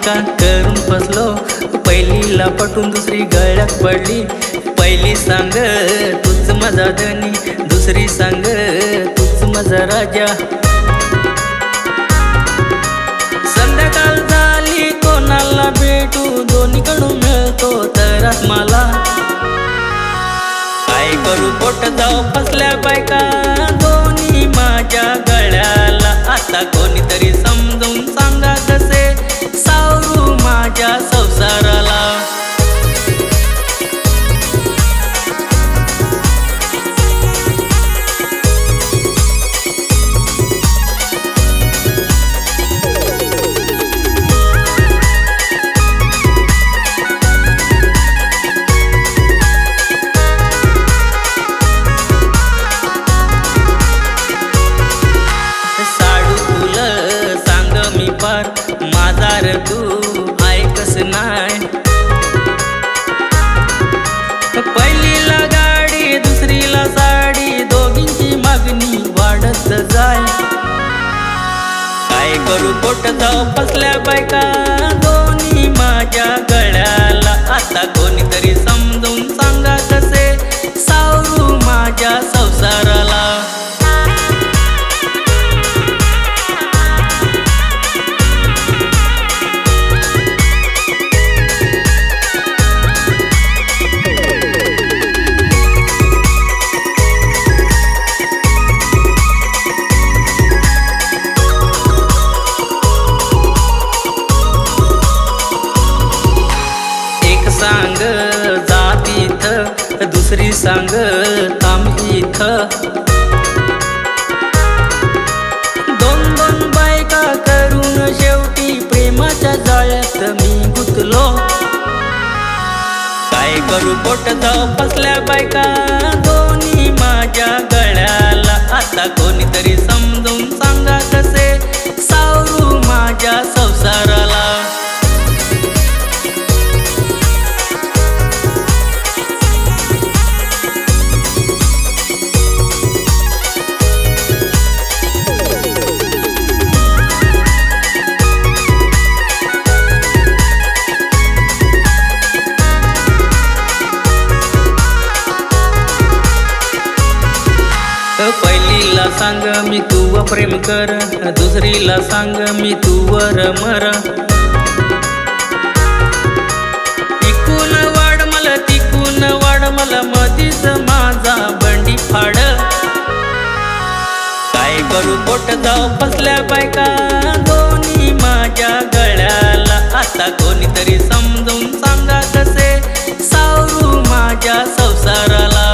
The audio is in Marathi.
बायका करून फसलो, पहिलीला पटून दुसरी गळ्यात पडली। पहिली सांग तूच माझा धनी, दुसरी सांग तूच माझा राजा। संध्याकाळ झाली कोणाला भेटू, दोन्हीकडून मिळतो त्रास मला। काय करू पोट जाऊ फसल्या बायका दोन्ही माझ्या गळ्याला। आता कोणीतरी समजून सांगा कसे सावरू माझ्या संसाराला। माझा रे तू ऐकस नाय, पहिलीला गाडी दुसरीला साडी, दोघींची मागणी वाढत जाय। काय करू पोट जाऊ फसल्या बायका दोन्ही माझ्या गळ्याला। आता कोणीतरी समजून सांगा कसे सावरू माझ्या संसाराला। सांग जात इथं, दुसरी सांग थांब इथं। दोन दोन बायका करून शेवटी प्रेमाच्या जाळ्यात मी गुंतलो। काय करू पोट जाऊ फसल्या बायका दोन्ही माझ्या गळ्याला। आता कोणीतरी समजून सांगा कसे सावरू माझ्या संसाराला। पहिलीला सांग मी तूवर प्रेम कर, दुसरीला सांग मी तूवर मर। तिकून वाढ मला तिकून वाढ मला, मधीच माझा बंडी फाड। काय करू पोट जाऊ फसल्या बायका दोन्ही माझ्या गळ्याला। आता कोणीतरी समजून सांगा कसे सावरू माझ्या संसाराला।